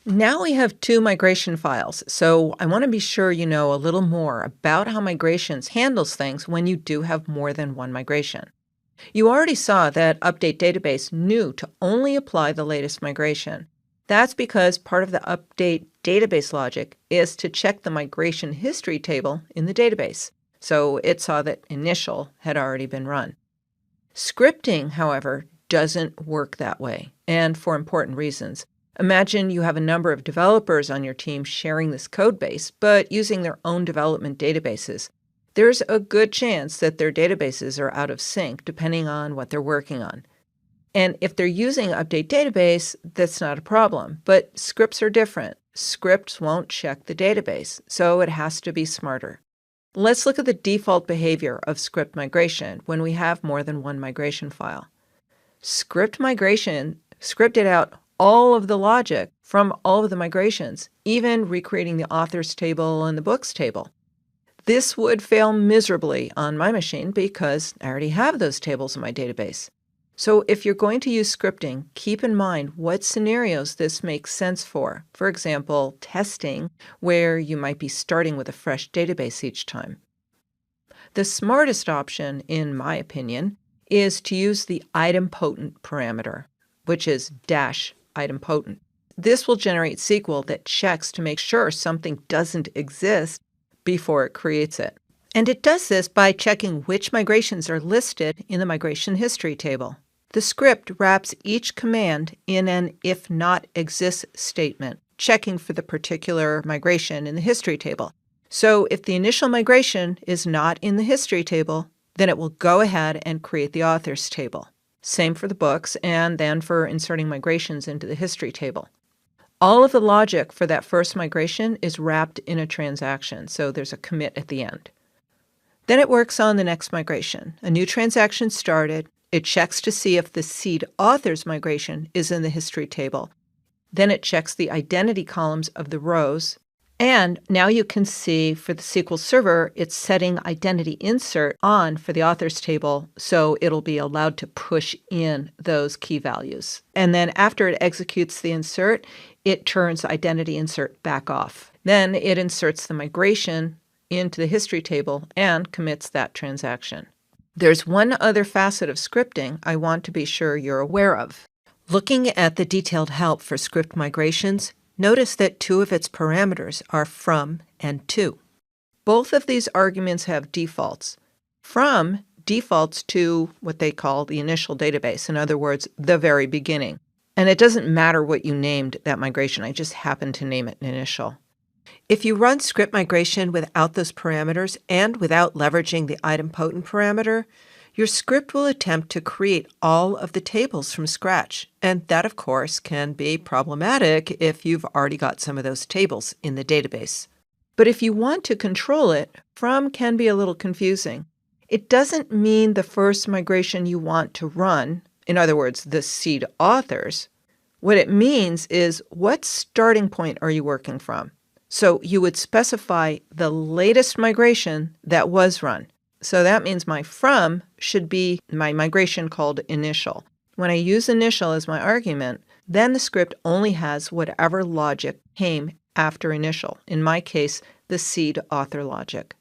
Now we have two migration files, so I want to be sure you know a little more about how migrations handles things when you do have more than one migration. You already saw that Update Database knew to only apply the latest migration. That's because part of the Update Database logic is to check the migration history table in the database, so it saw that initial had already been run. Scripting, however, doesn't work that way, and for important reasons. Imagine you have a number of developers on your team sharing this code base, but using their own development databases. There's a good chance that their databases are out of sync depending on what they're working on. And if they're using Update Database, that's not a problem. But scripts are different. Scripts won't check the database, so it has to be smarter. Let's look at the default behavior of script migration when we have more than one migration file. Script migration scripted out all of the logic from all of the migrations, even recreating the authors table and the books table. This would fail miserably on my machine because I already have those tables in my database. So if you're going to use scripting, keep in mind what scenarios this makes sense for. For example, testing, where you might be starting with a fresh database each time. The smartest option, in my opinion, is to use the idempotent parameter, which is -idempotent. This will generate SQL that checks to make sure something doesn't exist before it creates it. And it does this by checking which migrations are listed in the migration history table. The script wraps each command in an if not exists statement, checking for the particular migration in the history table. So if the initial migration is not in the history table, then it will go ahead and create the authors table. Same for the books, and then for inserting migrations into the history table. All of the logic for that first migration is wrapped in a transaction, so there's a commit at the end. Then it works on the next migration. A new transaction started. It checks to see if the seed authors migration is in the history table. Then it checks the identity columns of the rows. And now you can see for the SQL Server, it's setting identity insert on for the authors table, so it'll be allowed to push in those key values. And then after it executes the insert, it turns identity insert back off. Then it inserts the migration into the history table and commits that transaction. There's one other facet of scripting I want to be sure you're aware of. Looking at the detailed help for script migrations, notice that two of its parameters are from and to. Both of these arguments have defaults. From defaults to what they call the initial database, in other words, the very beginning. And it doesn't matter what you named that migration, I just happened to name it initial. If you run script migration without those parameters and without leveraging the idempotent parameter, your script will attempt to create all of the tables from scratch. And that, of course, can be problematic if you've already got some of those tables in the database. But if you want to control it, from can be a little confusing. It doesn't mean the first migration you want to run, in other words, the seed authors. What it means is what starting point are you working from? So you would specify the latest migration that was run. So that means my from should be my migration called initial. When I use initial as my argument, then the script only has whatever logic came after initial, in my case, the seed author logic.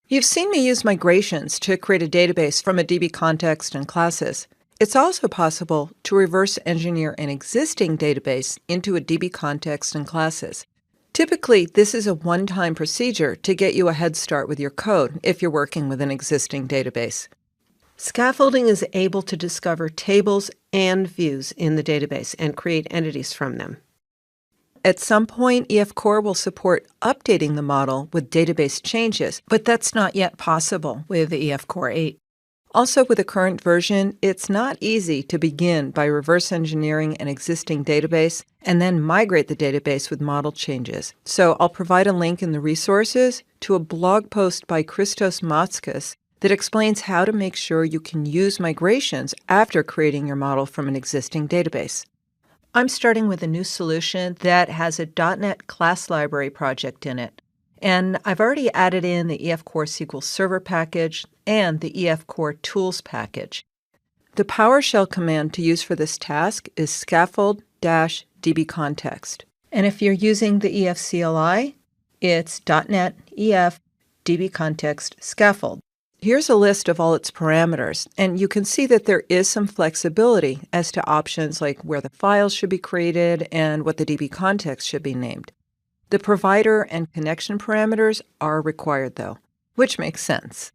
You've seen me use migrations to create a database from a DB context and classes. It's also possible to reverse engineer an existing database into a DB context and classes. Typically, this is a one-time procedure to get you a head start with your code if you're working with an existing database. Scaffolding is able to discover tables and views in the database and create entities from them. At some point, EF Core will support updating the model with database changes, but that's not yet possible with EF Core 8. Also, with the current version, it's not easy to begin by reverse engineering an existing database and then migrate the database with model changes. So I'll provide a link in the resources to a blog post by Christos Matskis that explains how to make sure you can use migrations after creating your model from an existing database. I'm starting with a new solution that has a .NET class library project in it. And I've already added in the EF Core SQL Server package and the EF Core Tools package. The PowerShell command to use for this task is scaffold dbcontext. And if you're using the EF CLI, it's .NET EF dbcontext scaffold. Here's a list of all its parameters, and you can see that there is some flexibility as to options like where the files should be created and what the DB context should be named. The provider and connection parameters are required, though, which makes sense.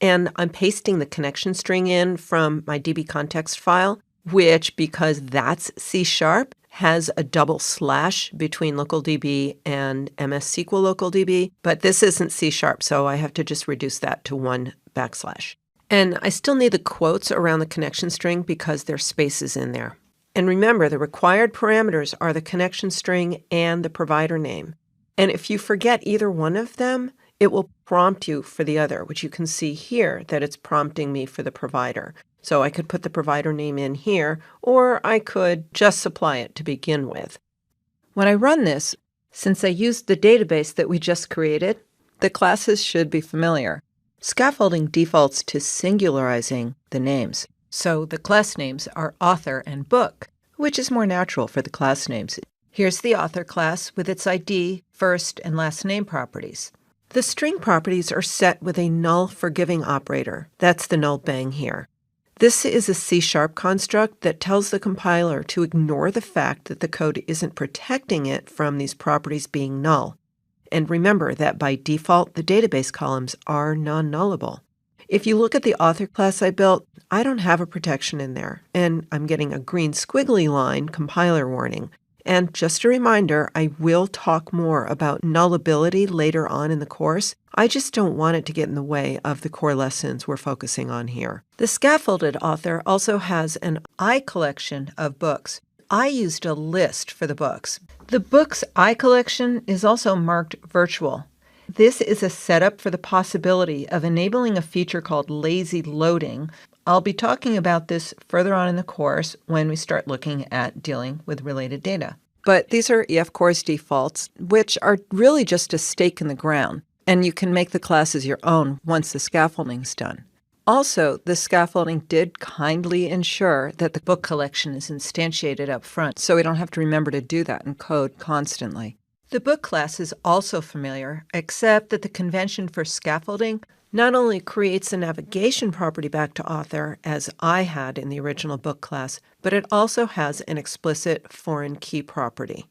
And I'm pasting the connection string in from my DB context file, which, because that's C#, has a double slash between localDB and MS SQL localDB, but this isn't C#, so I have to just reduce that to 1 backslash. And I still need the quotes around the connection string because there's spaces in there. And remember, the required parameters are the connection string and the provider name. And if you forget either one of them, it will prompt you for the other, which you can see here that it's prompting me for the provider. So I could put the provider name in here, or I could just supply it to begin with. When I run this, since I used the database that we just created, the classes should be familiar. Scaffolding defaults to singularizing the names. So the class names are author and book, which is more natural for the class names. Here's the author class with its ID, first and last name properties. The string properties are set with a null forgiving operator. That's the null bang here. This is a C# construct that tells the compiler to ignore the fact that the code isn't protecting it from these properties being null. And remember that by default, the database columns are non-nullable. If you look at the author class I built, I don't have a protection in there, and I'm getting a green squiggly line compiler warning. And just a reminder, I will talk more about nullability later on in the course. I just don't want it to get in the way of the core lessons we're focusing on here. The scaffolded author also has an I collection of books. I used a list for the books. The books I collection is also marked virtual. This is a setup for the possibility of enabling a feature called lazy loading. I'll be talking about this further on in the course when we start looking at dealing with related data. But these are EF Core's defaults, which are really just a stake in the ground, and you can make the classes your own once the scaffolding's done. Also, the scaffolding did kindly ensure that the book collection is instantiated up front, so we don't have to remember to do that in code constantly. The book class is also familiar, except that the convention for scaffolding not only creates a navigation property back to author, as I had in the original book class, but it also has an explicit foreign key property.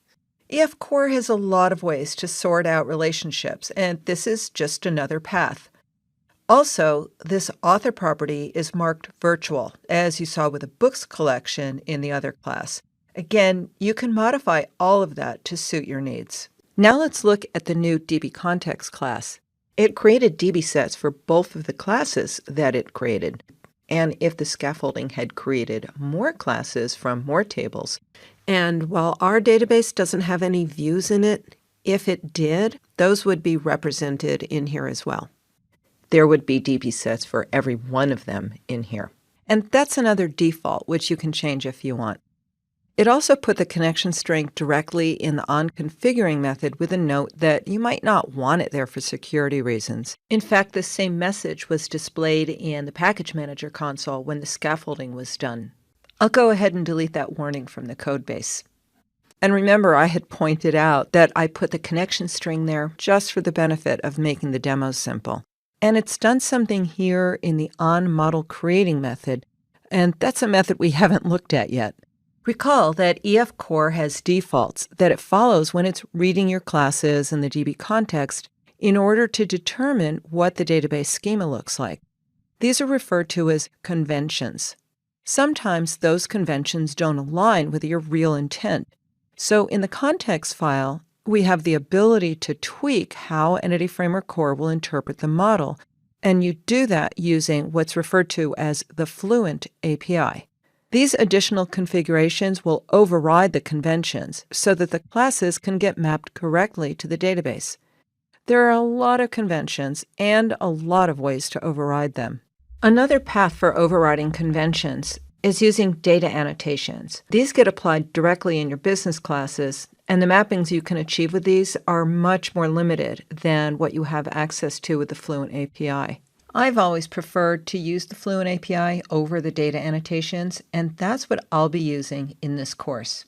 EF Core has a lot of ways to sort out relationships, and this is just another path. Also, this author property is marked virtual, as you saw with the books collection in the other class. Again, you can modify all of that to suit your needs. Now let's look at the new DB context class. It created DB sets for both of the classes that it created. And if the scaffolding had created more classes from more tables, and while our database doesn't have any views in it, if it did, those would be represented in here as well. There would be DB sets for every one of them in here. And that's another default, which you can change if you want. It also put the connection string directly in the onConfiguring method with a note that you might not want it there for security reasons. In fact, the same message was displayed in the Package Manager console when the scaffolding was done. I'll go ahead and delete that warning from the codebase. And remember, I had pointed out that I put the connection string there just for the benefit of making the demos simple. And it's done something here in the onModelCreating method, and that's a method we haven't looked at yet. Recall that EF Core has defaults that it follows when it's reading your classes in the DB context in order to determine what the database schema looks like. These are referred to as conventions. Sometimes those conventions don't align with your real intent. So in the context file, we have the ability to tweak how Entity Framework Core will interpret the model, and you do that using what's referred to as the Fluent API. These additional configurations will override the conventions so that the classes can get mapped correctly to the database. There are a lot of conventions and a lot of ways to override them. Another path for overriding conventions is using data annotations. These get applied directly in your business classes, and the mappings you can achieve with these are much more limited than what you have access to with the Fluent API. I've always preferred to use the Fluent API over the data annotations, and that's what I'll be using in this course.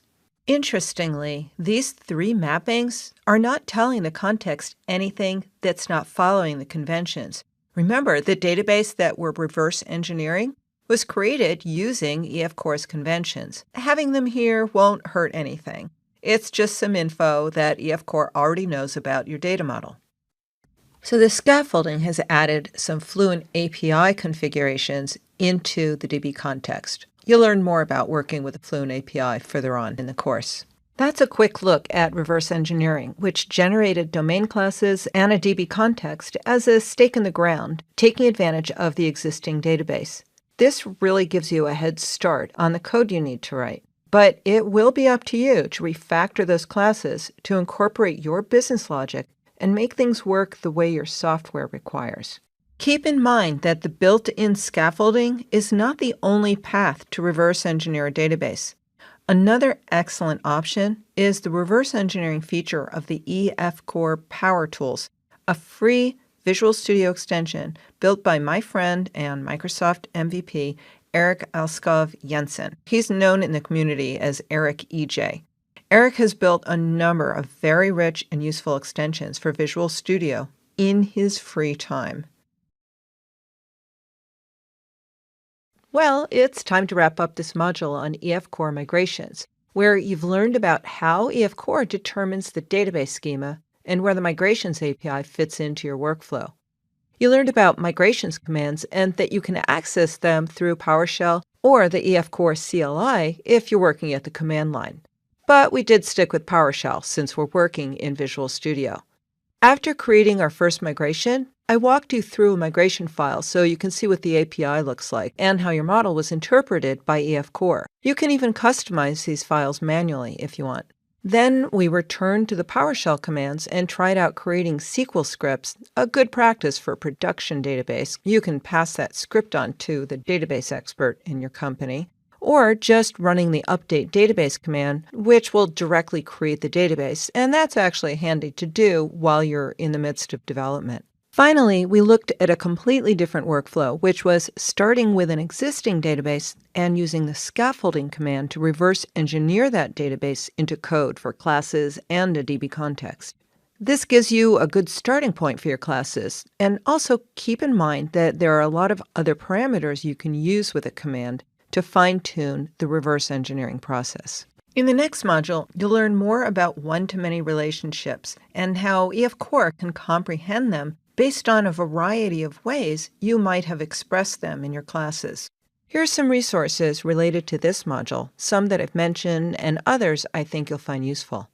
Interestingly, these three mappings are not telling the context anything that's not following the conventions. Remember, the database that we're reverse engineering was created using EF-Core's conventions. Having them here won't hurt anything. It's just some info that EF-Core already knows about your data model. So the scaffolding has added some Fluent API configurations into the DB context. You'll learn more about working with the Fluent API further on in the course. That's a quick look at reverse engineering, which generated domain classes and a DB context as a stake in the ground, taking advantage of the existing database. This really gives you a head start on the code you need to write. But it will be up to you to refactor those classes to incorporate your business logic and make things work the way your software requires. Keep in mind that the built-in scaffolding is not the only path to reverse engineer a database. Another excellent option is the reverse engineering feature of the EF-Core Power Tools, a free Visual Studio extension built by my friend and Microsoft MVP, Erik Alskov Jensen. He's known in the community as Erik EJ. Erik has built a number of very rich and useful extensions for Visual Studio in his free time. Well, it's time to wrap up this module on EF-Core migrations, where you've learned about how EF-Core determines the database schema and where the Migrations API fits into your workflow. You learned about migrations commands and that you can access them through PowerShell or the EF-Core CLI if you're working at the command line. But we did stick with PowerShell since we're working in Visual Studio. After creating our first migration, I walked you through a migration file so you can see what the API looks like and how your model was interpreted by EF-Core. You can even customize these files manually if you want. Then we returned to the PowerShell commands and tried out creating SQL scripts, a good practice for a production database. You can pass that script on to the database expert in your company, or just running the update database command, which will directly create the database, and that's actually handy to do while you're in the midst of development. Finally, we looked at a completely different workflow, which was starting with an existing database and using the scaffolding command to reverse engineer that database into code for classes and a DB context. This gives you a good starting point for your classes, and also keep in mind that there are a lot of other parameters you can use with a command to fine-tune the reverse engineering process. In the next module, you'll learn more about one-to-many relationships and how EF-Core can comprehend them based on a variety of ways you might have expressed them in your classes. Here are some resources related to this module, some that I've mentioned and others I think you'll find useful.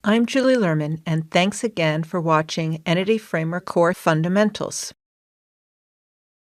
I'm Julie Lerman, and thanks again for watching Entity Framework Core Fundamentals.